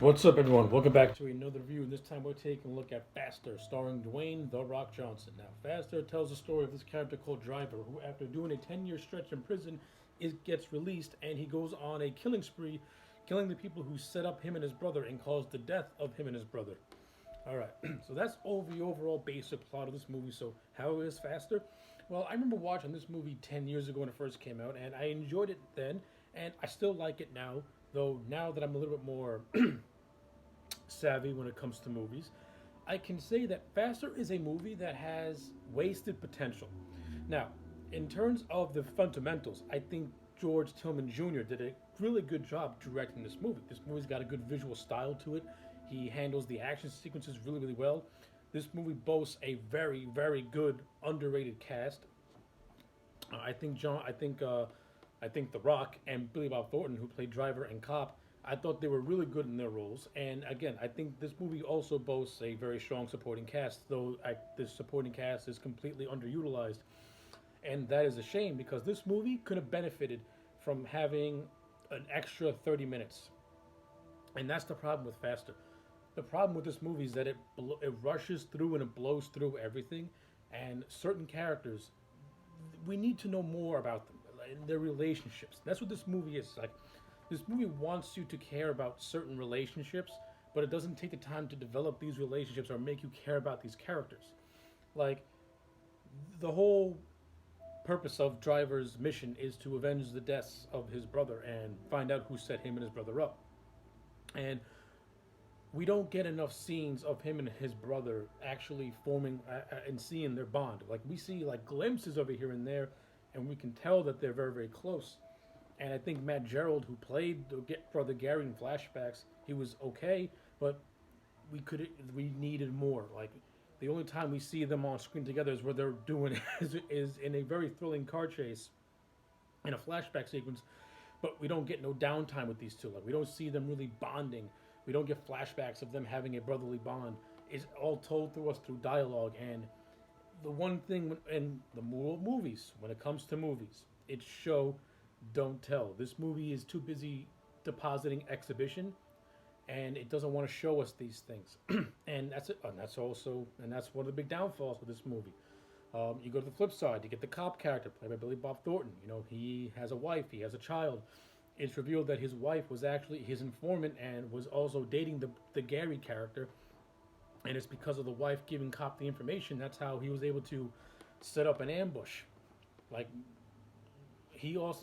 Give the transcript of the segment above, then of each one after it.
What's up, everyone? Welcome back to another review. And this time we're taking a look at Faster, starring Dwayne "The Rock" Johnson. Now, Faster tells the story of this character called Driver, who, after doing a 10-year stretch in prison, gets released, and he goes on a killing spree, killing the people who set up him and his brother and caused the death of him and his brother. All right, so that's all the overall basic plot of this movie. So, how is Faster? Well, I remember watching this movie 10 years ago when it first came out, and I enjoyed it then, and I still like it now, though now that I'm a little bit more savvy when it comes to movies, I can say that Faster is a movie that has wasted potential. Now, in terms of the fundamentals, I think George Tillman Jr. did a really good job directing this movie. This movie's got a good visual style to it. He handles the action sequences really, really well. This movie boasts a very, very good underrated cast. I think The Rock and Billy Bob Thornton, who played Driver and Cop, I thought they were really good in their roles. And again, I think this movie also boasts a very strong supporting cast, though this supporting cast is completely underutilized. And that is a shame because this movie could have benefited from having an extra 30 minutes. And that's the problem with Faster. The problem with this movie is that it rushes through and it blows through everything. And certain characters, we need to know more about them and their relationships. That's what this movie is like. This movie wants you to care about certain relationships, but it doesn't take the time to develop these relationships or make you care about these characters. Like, the whole purpose of Driver's mission is to avenge the deaths of his brother and find out who set him and his brother up. And we don't get enough scenes of him and his brother actually forming and seeing their bond. Like, we see like glimpses of it here and there, and we can tell that they're very, very close. And I think Matt Gerald, who played Brother Gary in flashbacks, he was okay, but we needed more. Like, the only time we see them on screen together is where they're doing is in a very thrilling car chase in a flashback sequence, but we don't get no downtime with these two. Like, we don't see them really bonding. We don't get flashbacks of them having a brotherly bond. It's all told through us through dialogue. And the one thing in the movies, when it comes to movies, it's show, don't tell. This movie is too busy depositing exhibition, and it doesn't want to show us these things. And that's it. And that's one of the big downfalls with this movie. You go to the flip side. You get the cop character played by Billy Bob Thornton. You know, he has a wife. He has a child. It's revealed that his wife was actually his informant and was also dating the Gary character. And it's because of the wife giving cop the information. That's how he was able to set up an ambush. Like,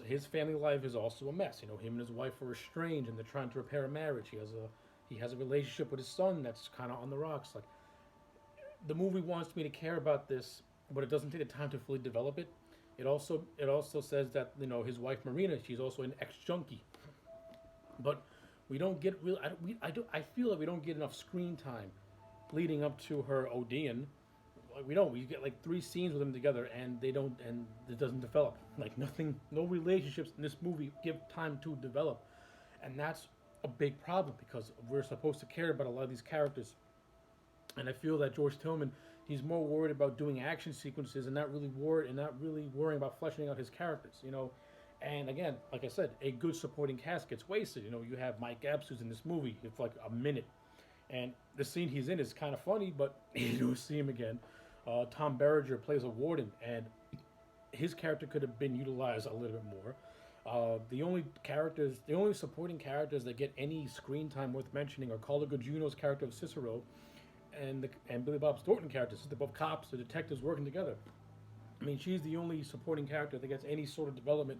his family life is also a mess. You know, him and his wife are estranged, and they're trying to repair a marriage. He has a relationship with his son that's kind of on the rocks. Like, the movie wants me to care about this, but it doesn't take the time to fully develop it. It also says that, you know, his wife Marina, she's also an ex junkie, but we don't get real. I feel like we don't get enough screen time leading up to her ODing. Like, we don't. We get like 3 scenes with them together, and it doesn't develop. Like, nothing, no relationships in this movie give time to develop, and that's a big problem because we're supposed to care about a lot of these characters. And I feel that George Tillman, he's more worried about doing action sequences and not really worrying about fleshing out his characters. You know, and again, like I said, a good supporting cast gets wasted. You know, you have Mike Epps, who's in this movie. It's like a minute, and the scene he's in is kind of funny, but you don't see him again. Tom Berenger plays a warden, and his character could have been utilized a little bit more. The only supporting characters that get any screen time worth mentioning are Carla Gugino's character of Cicero, and Billy Bob Thornton characters. They're both cops, they're detectives working together. I mean, she's the only supporting character that gets any sort of development.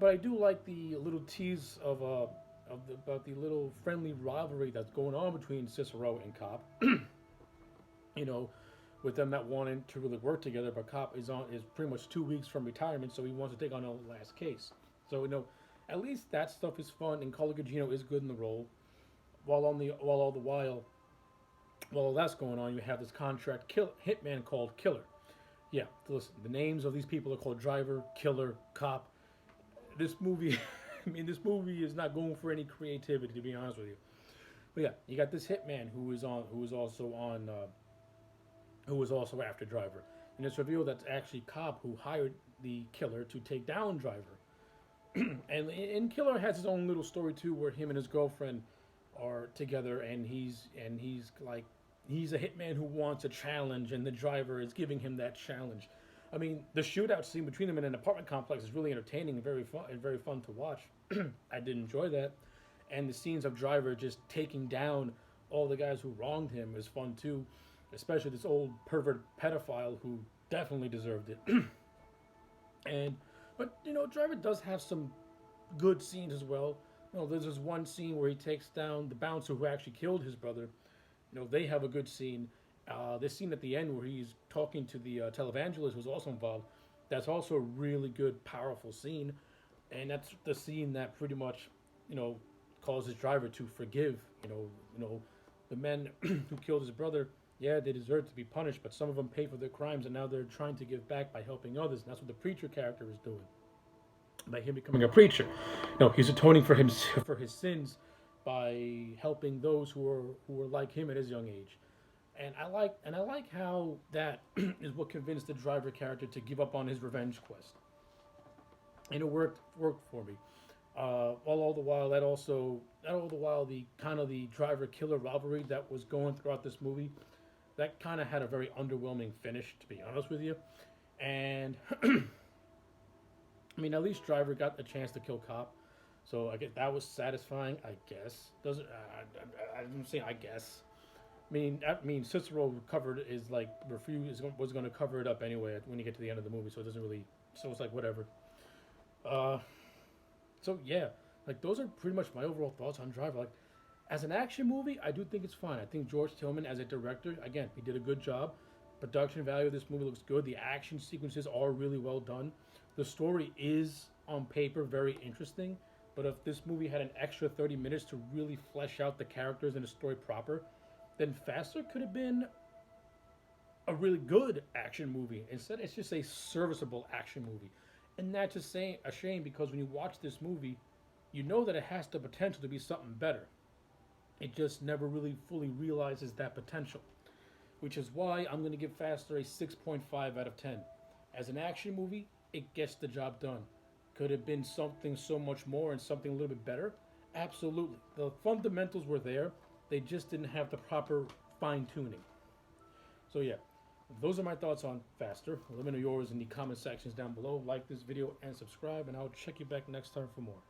But I do like the little tease about the little friendly rivalry that's going on between Cicero and Cop. You know, with them not wanting to really work together, but Cop is pretty much 2 weeks from retirement, so he wants to take on a last case. So, you know, at least that stuff is fun, and Carla Gugino is good in the role. While all that's going on, you have this hitman called Killer. Yeah, listen, the names of these people are called Driver, Killer, Cop. This movie, I mean, this movie is not going for any creativity, to be honest with you. But yeah, you got this hitman who was also after Driver, and it's revealed that's actually Cop who hired the killer to take down Driver. And Killer has his own little story too, where him and his girlfriend are together, and he's like he's a hitman who wants a challenge, and the driver is giving him that challenge. I mean, the shootout scene between them in an apartment complex is really entertaining and very fun to watch. I did enjoy that, and the scenes of Driver just taking down all the guys who wronged him is fun too, especially this old pervert pedophile who definitely deserved it. And but Driver does have some good scenes as well. There's this one scene where he takes down the bouncer who actually killed his brother. They have a good scene. This scene at the end where he's talking to the televangelist who's also involved. That's also a really good, powerful scene, and that's the scene that pretty much, causes Driver to forgive. The men who killed his brother. Yeah, they deserve to be punished, but some of them pay for their crimes, and now they're trying to give back by helping others. And that's what the preacher character is doing by him becoming a preacher. He's atoning for him for his sins by helping those who are like him at his young age. And I like how that is what convinced the Driver character to give up on his revenge quest. And it worked for me. All the while the kind of the Driver killer rivalry that was going throughout this movie, that kind of had a very underwhelming finish, to be honest with you. And I mean, at least Driver got a chance to kill Cop, so I guess that was satisfying. I guess doesn't I'm saying I guess. I mean, Cicero covered is like was going to cover it up anyway when you get to the end of the movie, so it doesn't really. So it's like whatever. Uh, so yeah, like those are pretty much my overall thoughts on Driver. Like, as an action movie, I do think it's fine. I think George Tillman as a director, again, he did a good job. Production value of this movie looks good. The action sequences are really well done. The story is on paper very interesting, but if this movie had an extra 30 minutes to really flesh out the characters and the story proper, then Faster could have been a really good action movie. Instead, it's just a serviceable action movie. And that's just saying a shame, because when you watch this movie, you know that it has the potential to be something better. It just never really fully realizes that potential, which is why I'm going to give Faster a 6.5 out of 10. As an action movie, it gets the job done. Could have been something so much more and something a little bit better? Absolutely. The fundamentals were there. They just didn't have the proper fine tuning. So yeah, those are my thoughts on Faster. Let me know yours in the comment sections down below. Like this video and subscribe, and I'll check you back next time for more.